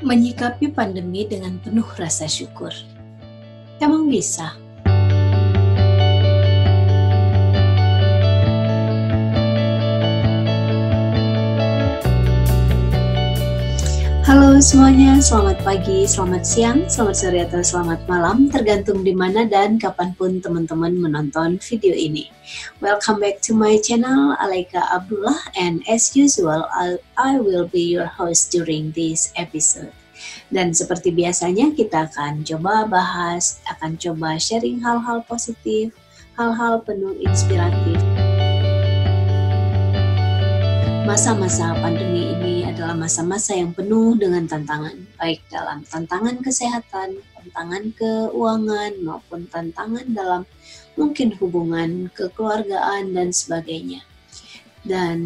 Menyikapi pandemi dengan penuh rasa syukur. Emang bisa? Halo semuanya, selamat pagi, selamat siang, selamat sore, atau selamat malam, tergantung di mana dan kapanpun teman-teman menonton video ini. Welcome back to my channel, Alaika Abdullah, and as usual, I will be your host during this episode. Dan seperti biasanya kita akan coba bahas, akan coba sharing hal-hal positif, hal-hal penuh inspiratif. Masa-masa pandemi ini adalah masa-masa yang penuh dengan tantangan, baik dalam tantangan kesehatan, tantangan keuangan, maupun tantangan dalam mungkin hubungan kekeluargaan dan sebagainya. Dan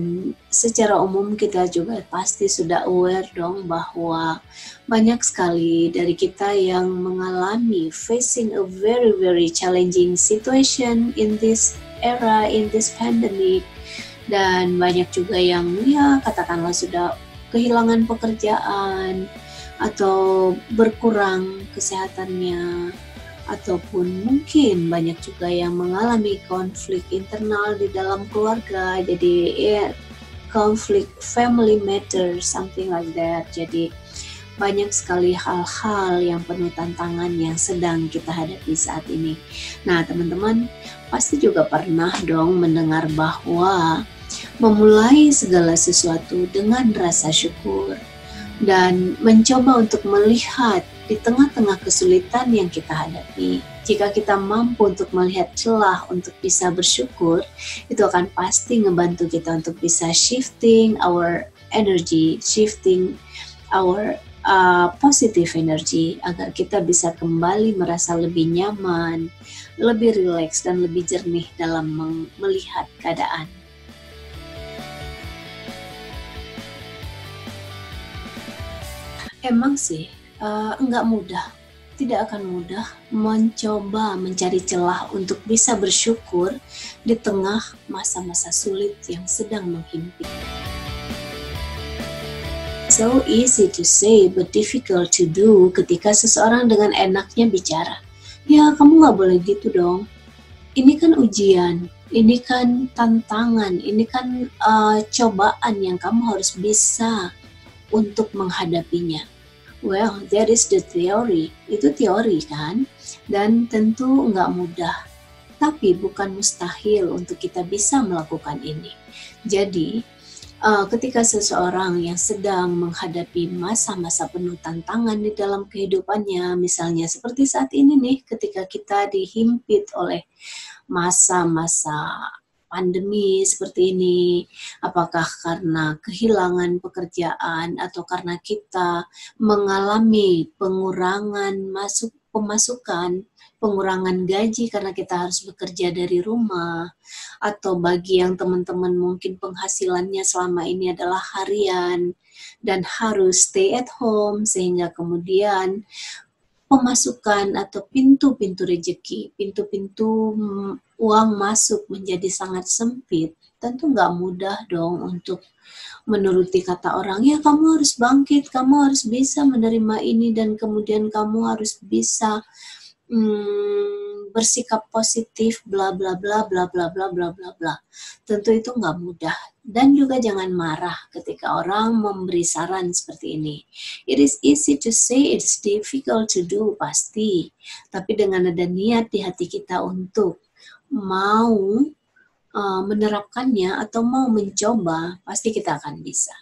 secara umum kita juga pasti sudah aware dong bahwa banyak sekali dari kita yang mengalami facing a very very challenging situation in this era, in this pandemic. Dan banyak juga yang katakanlah sudah kehilangan pekerjaan atau berkurang kesehatannya, ataupun mungkin banyak juga yang mengalami konflik internal di dalam keluarga, jadi konflik family matter, something like that. Jadi banyak sekali hal-hal yang penuh tantangan yang sedang kita hadapi saat ini. Nah teman-teman pasti juga pernah dong mendengar bahwa memulai segala sesuatu dengan rasa syukur dan mencoba untuk melihat di tengah-tengah kesulitan yang kita hadapi. Jika kita mampu untuk melihat celah untuk bisa bersyukur, itu akan pasti ngebantu kita untuk bisa shifting our energy, shifting our positive energy, agar kita bisa kembali merasa lebih nyaman, lebih rileks, dan lebih jernih dalam melihat keadaan. Emang sih, enggak mudah, tidak akan mudah mencoba mencari celah untuk bisa bersyukur di tengah masa-masa sulit yang sedang menghimpit. So easy to say but difficult to do ketika seseorang dengan enaknya bicara, ya kamu nggak boleh gitu dong, ini kan ujian, ini kan tantangan, ini kan cobaan yang kamu harus bisa untuk menghadapinya. Well, that is the theory. Itu teori kan? Dan tentu nggak mudah. Tapi bukan mustahil untuk kita bisa melakukan ini. Jadi, ketika seseorang yang sedang menghadapi masa-masa penuh tantangan di dalam kehidupannya, misalnya seperti saat ini nih, ketika kita dihimpit oleh masa-masa pandemi seperti ini, apakah karena kehilangan pekerjaan atau karena kita mengalami pengurangan pemasukan, pengurangan gaji karena kita harus bekerja dari rumah, atau bagi yang teman-teman mungkin penghasilannya selama ini adalah harian dan harus stay at home, sehingga kemudian pemasukan atau pintu-pintu rezeki, pintu-pintu uang masuk menjadi sangat sempit. Tentu nggak mudah dong untuk menuruti kata orang, ya kamu harus bangkit, kamu harus bisa menerima ini, dan kemudian kamu harus bisa bersikap positif, bla bla bla bla bla bla bla bla bla. Tentu itu nggak mudah. Dan juga jangan marah ketika orang memberi saran seperti ini. It is easy to say, it's difficult to do, pasti. Tapi dengan ada niat di hati kita untuk mau menerapkannya atau mau mencoba, pasti kita akan bisa.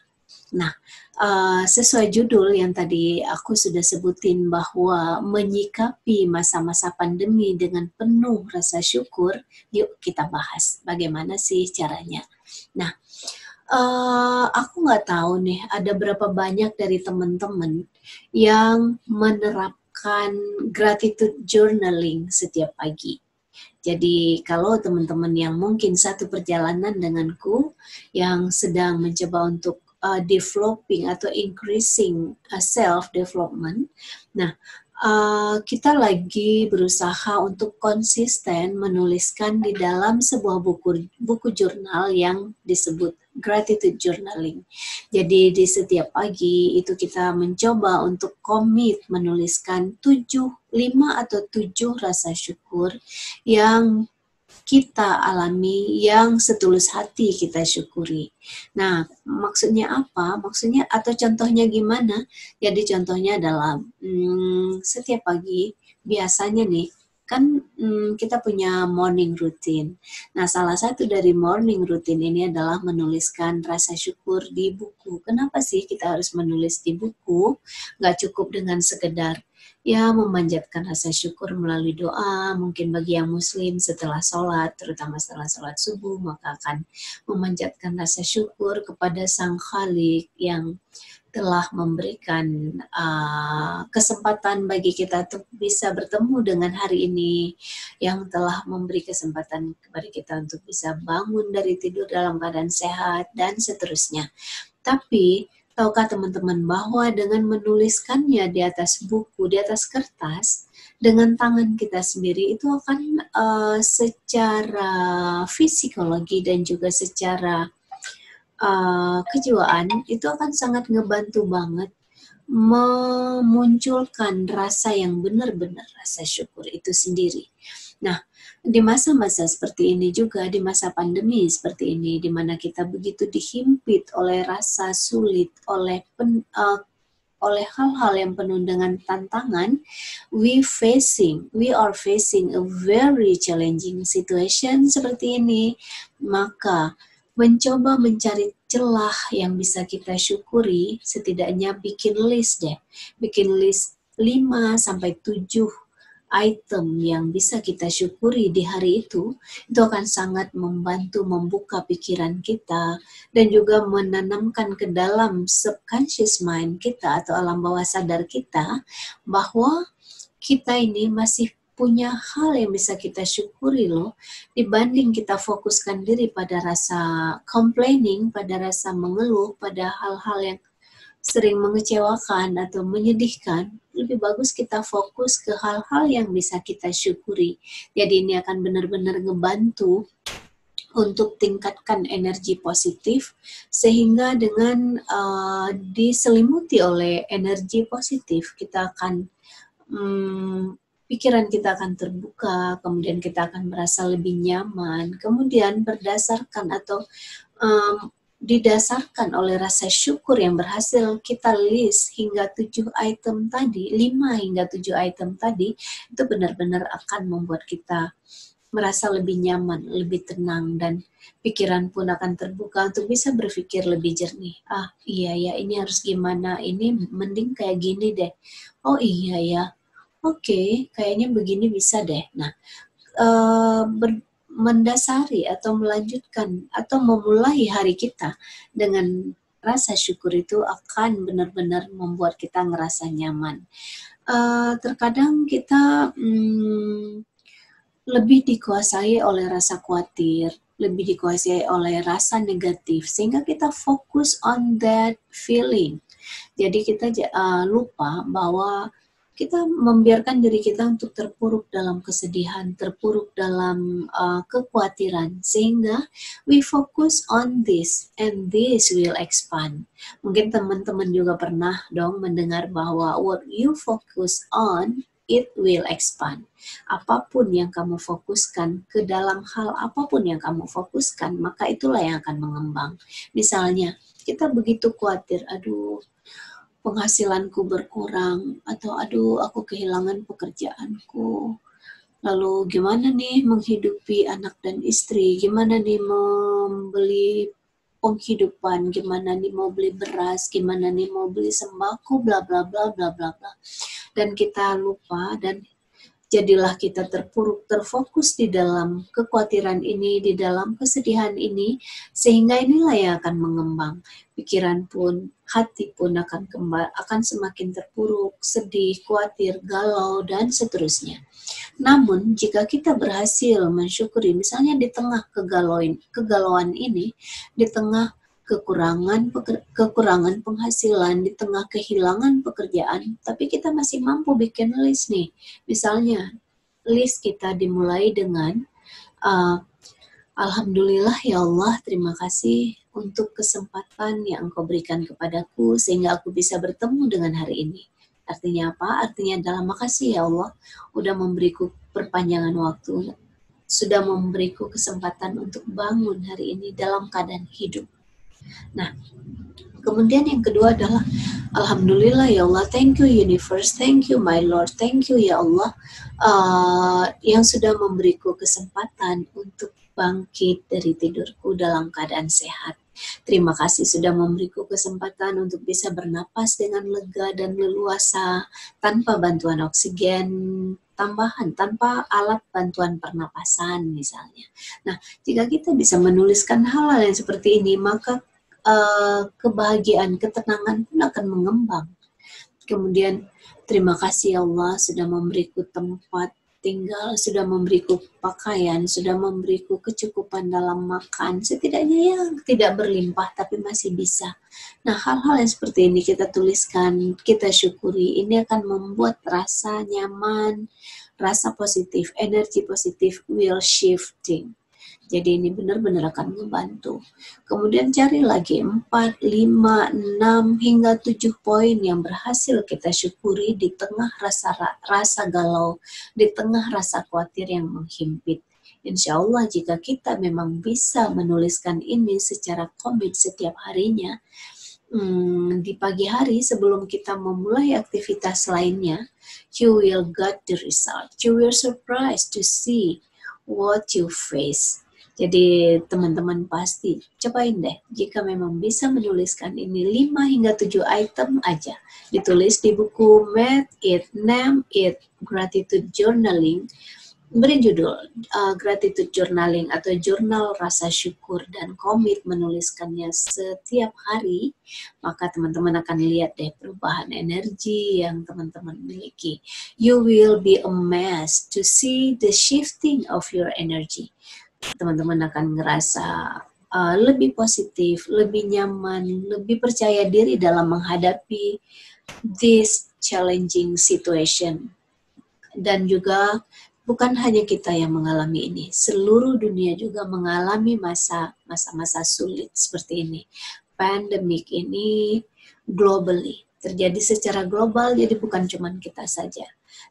Nah, sesuai judul yang tadi aku sudah sebutin bahwa menyikapi masa-masa pandemi dengan penuh rasa syukur, yuk kita bahas bagaimana sih caranya. Nah, aku nggak tahu nih ada berapa banyak dari teman-teman yang menerapkan gratitude journaling setiap pagi. Jadi kalau teman-teman yang mungkin satu perjalanan denganku yang sedang mencoba untuk developing atau increasing self-development, nah kita lagi berusaha untuk konsisten menuliskan di dalam sebuah buku jurnal yang disebut gratitude journaling. Jadi di setiap pagi itu kita mencoba untuk komit menuliskan 5 atau 7 rasa syukur yang kita alami, yang setulus hati kita syukuri. Nah, maksudnya apa? Maksudnya atau contohnya gimana? Jadi contohnya adalah setiap pagi biasanya nih kan kita punya morning routine. Nah, salah satu dari morning routine ini adalah menuliskan rasa syukur di buku. Kenapa sih kita harus menulis di buku? Nggak cukup dengan sekedar ya memanjatkan rasa syukur melalui doa. Mungkin bagi yang muslim setelah sholat, terutama setelah sholat subuh, maka akan memanjatkan rasa syukur kepada Sang Khalik yang telah memberikan kesempatan bagi kita untuk bisa bertemu dengan hari ini, yang telah memberi kesempatan kepada kita untuk bisa bangun dari tidur dalam keadaan sehat, dan seterusnya. Tapi tahukah teman-teman bahwa dengan menuliskannya di atas buku, di atas kertas, dengan tangan kita sendiri, itu akan secara psikologi dan juga secara kejiwaan itu akan sangat ngebantu banget memunculkan rasa yang benar-benar rasa syukur itu sendiri. Nah, di masa-masa seperti ini juga, di masa pandemi seperti ini, di mana kita begitu dihimpit oleh rasa sulit, oleh hal-hal yang penuh dengan tantangan, we are facing a very challenging situation seperti ini. Maka mencoba mencari celah yang bisa kita syukuri, setidaknya bikin list deh. Bikin list 5-7 item yang bisa kita syukuri di hari itu akan sangat membantu membuka pikiran kita dan juga menanamkan ke dalam subconscious mind kita atau alam bawah sadar kita bahwa kita ini masih punya hal yang bisa kita syukuri loh, dibanding kita fokuskan diri pada rasa complaining, pada rasa mengeluh, pada hal-hal yang sering mengecewakan atau menyedihkan. Lebih bagus kita fokus ke hal-hal yang bisa kita syukuri. Jadi ini akan benar-benar ngebantu untuk tingkatkan energi positif, sehingga dengan diselimuti oleh energi positif, kita akan pikiran kita akan terbuka, kemudian kita akan merasa lebih nyaman, kemudian berdasarkan atau didasarkan oleh rasa syukur yang berhasil kita list hingga 7 item tadi, 5 hingga 7 item tadi, itu benar-benar akan membuat kita merasa lebih nyaman, lebih tenang, dan pikiran pun akan terbuka untuk bisa berpikir lebih jernih. Iya ya, ini harus gimana, ini mending kayak gini deh. Oh iya ya, oke, kayaknya begini bisa deh. Nah, mendasari atau melanjutkan atau memulai hari kita dengan rasa syukur itu akan benar-benar membuat kita ngerasa nyaman. Terkadang kita lebih dikuasai oleh rasa khawatir, lebih dikuasai oleh rasa negatif, sehingga kita fokus on that feeling. Jadi kita lupa bahwa kita membiarkan diri kita untuk terpuruk dalam kesedihan, terpuruk dalam kekhawatiran, sehingga we focus on this and this will expand. Mungkin teman-teman juga pernah dong mendengar bahwa what you focus on, it will expand. Apapun yang kamu fokuskan, ke dalam hal apapun yang kamu fokuskan, maka itulah yang akan mengembang. Misalnya, kita begitu khawatir, aduh, penghasilanku berkurang, atau aduh aku kehilangan pekerjaanku, lalu gimana nih menghidupi anak dan istri, gimana nih membeli penghidupan, gimana nih mau beli beras, gimana nih mau beli sembako, bla bla bla bla bla bla. Dan kita lupa dan jadilah kita terpuruk, terfokus di dalam kekhawatiran ini, di dalam kesedihan ini, sehingga inilah yang akan mengembang. Pikiran pun, hati pun akan semakin terpuruk, sedih, khawatir, galau, dan seterusnya. Namun, jika kita berhasil mensyukuri, misalnya di tengah kegalauan ini, di tengah kekurangan penghasilan, di tengah kehilangan pekerjaan, tapi kita masih mampu bikin list nih. Misalnya, list kita dimulai dengan Alhamdulillah ya Allah, terima kasih untuk kesempatan yang Engkau berikan kepadaku sehingga aku bisa bertemu dengan hari ini. Artinya apa? Artinya adalah makasih ya Allah udah memberiku perpanjangan waktu, sudah memberiku kesempatan untuk bangun hari ini dalam keadaan hidup. Nah, kemudian yang kedua adalah Alhamdulillah ya Allah, thank you universe, thank you my Lord, thank you ya Allah yang sudah memberiku kesempatan untuk bangkit dari tidurku dalam keadaan sehat. Terima kasih sudah memberiku kesempatan untuk bisa bernapas dengan lega dan leluasa tanpa bantuan oksigen tambahan, tanpa alat bantuan pernapasan misalnya. Nah, jika kita bisa menuliskan hal-hal yang seperti ini, maka kebahagiaan, ketenangan pun akan mengembang. Kemudian terima kasih Allah sudah memberiku tempat tinggal, sudah memberiku pakaian, sudah memberiku kecukupan dalam makan, setidaknya ya tidak berlimpah tapi masih bisa. Nah, hal-hal yang seperti ini kita tuliskan, kita syukuri, ini akan membuat rasa nyaman, rasa positif, energi positif will shifting. Jadi ini benar-benar akan membantu. Kemudian cari lagi 4, 5, 6, hingga 7 poin yang berhasil kita syukuri di tengah rasa galau, di tengah rasa khawatir yang menghimpit. Insya Allah jika kita memang bisa menuliskan ini secara komit setiap harinya, di pagi hari sebelum kita memulai aktivitas lainnya, you will get the result. You will surprised to see what you face. Jadi teman-teman pasti cobain deh, jika memang bisa menuliskan ini 5 hingga 7 item aja, ditulis di buku Make It, Name It, Gratitude Journaling, beri judul Gratitude Journaling atau jurnal rasa syukur dan komit menuliskannya setiap hari, maka teman-teman akan lihat deh perubahan energi yang teman-teman miliki. You will be amazed to see the shifting of your energy. Teman-teman akan ngerasa lebih positif, lebih nyaman, lebih percaya diri dalam menghadapi this challenging situation. Dan juga bukan hanya kita yang mengalami ini, seluruh dunia juga mengalami masa-masa sulit seperti ini. Pandemik ini globally, terjadi secara global, jadi bukan cuma kita saja.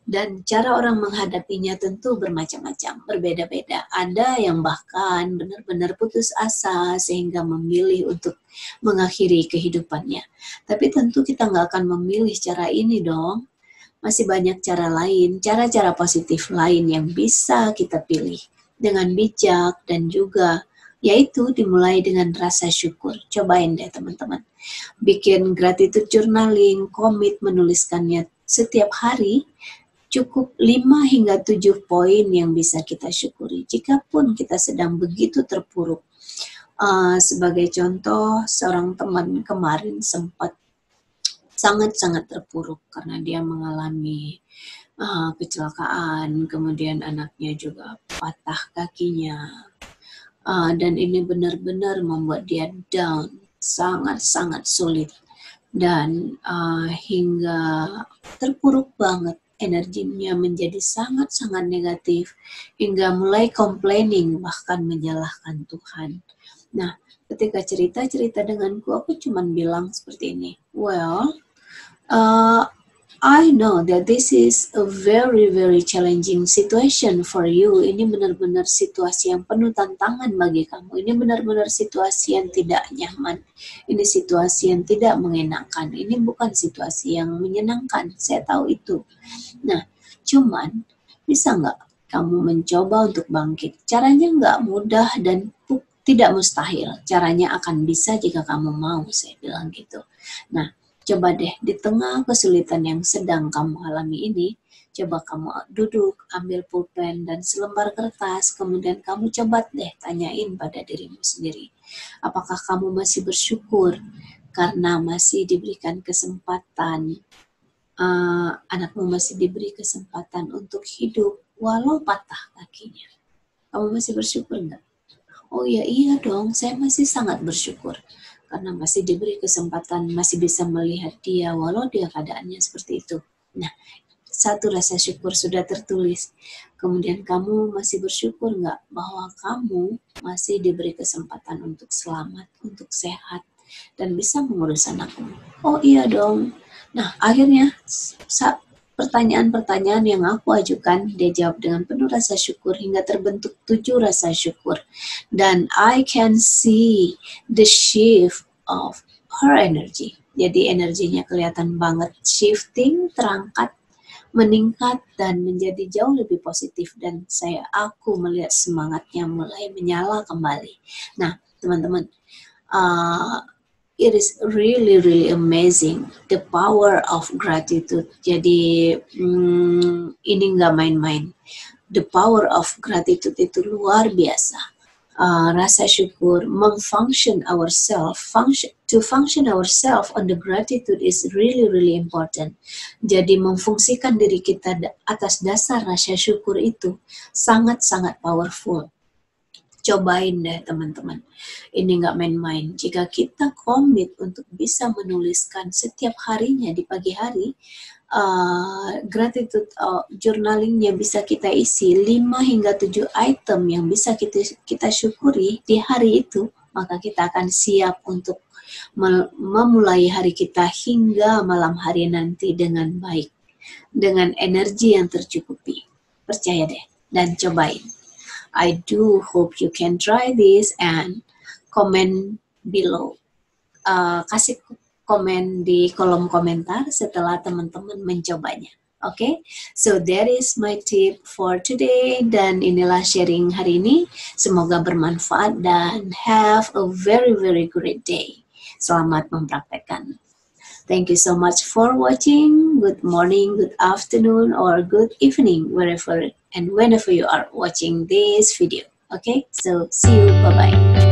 Dan cara orang menghadapinya tentu bermacam-macam, berbeda-beda. Ada yang bahkan benar-benar putus asa sehingga memilih untuk mengakhiri kehidupannya. Tapi tentu kita nggak akan memilih cara ini dong. Masih banyak cara lain, cara-cara positif lain yang bisa kita pilih dengan bijak dan juga yaitu dimulai dengan rasa syukur. Cobain deh teman-teman. Bikin gratitude journaling, komit menuliskannya setiap hari. Cukup 5 hingga 7 poin yang bisa kita syukuri. Jikapun kita sedang begitu terpuruk. Sebagai contoh, seorang teman kemarin sempat sangat-sangat terpuruk karena dia mengalami kecelakaan, kemudian anaknya juga patah kakinya. Dan ini benar-benar membuat dia down, sangat-sangat sulit. Dan hingga terpuruk banget. Energinya menjadi sangat-sangat negatif hingga mulai complaining, bahkan menyalahkan Tuhan. Nah, ketika cerita-cerita denganku, aku cuma bilang seperti ini, well, I know that this is a very, very challenging situation for you. Ini benar-benar situasi yang penuh tantangan bagi kamu. Ini benar-benar situasi yang tidak nyaman. Ini situasi yang tidak mengenakan. Ini bukan situasi yang menyenangkan. Saya tahu itu. Nah, cuman bisa nggak kamu mencoba untuk bangkit? Caranya nggak mudah dan tidak mustahil. Caranya akan bisa jika kamu mau, saya bilang gitu. Nah, coba deh di tengah kesulitan yang sedang kamu alami ini, coba kamu duduk, ambil pulpen dan selembar kertas, kemudian kamu coba deh tanyain pada dirimu sendiri. Apakah kamu masih bersyukur karena masih diberikan kesempatan, anakmu masih diberi kesempatan untuk hidup walau patah kakinya? Kamu masih bersyukur nggak? Oh ya iya dong, saya masih sangat bersyukur. Karena masih diberi kesempatan, masih bisa melihat dia walau dia keadaannya seperti itu. Nah, satu rasa syukur sudah tertulis. Kemudian kamu masih bersyukur nggak bahwa kamu masih diberi kesempatan untuk selamat, untuk sehat, dan bisa mengurus anakmu? Oh iya dong. Nah, akhirnya pertanyaan-pertanyaan yang aku ajukan, dia jawab dengan penuh rasa syukur hingga terbentuk 7 rasa syukur. Dan I can see the shift of her energy. Jadi energinya kelihatan banget shifting, terangkat, meningkat, dan menjadi jauh lebih positif. Dan aku melihat semangatnya mulai menyala kembali. Nah, teman-teman, it is really really amazing the power of gratitude. Jadi ini nggak main-main. The power of gratitude itu luar biasa. Rasa syukur, function ourselves on the gratitude is really really important. Jadi memfungsikan diri kita atas dasar rasa syukur itu sangat-sangat powerful. Cobain deh teman-teman, ini nggak main-main. Jika kita komit untuk bisa menuliskan setiap harinya di pagi hari, gratitude journalingnya bisa kita isi 5 hingga 7 item yang bisa kita syukuri di hari itu, maka kita akan siap untuk memulai hari kita hingga malam hari nanti dengan baik, dengan energi yang tercukupi. Percaya deh dan cobain. I do hope you can try this and comment below. Kasih komen di kolom komentar setelah teman-teman mencobanya. Okay? So that is my tip for today, dan inilah sharing hari ini. Semoga bermanfaat dan have a very very great day. Selamat mempraktekkan. Thank you so much for watching. Good morning, good afternoon, or good evening, wherever and whenever you are watching this video. Okay, so see you. Bye-bye.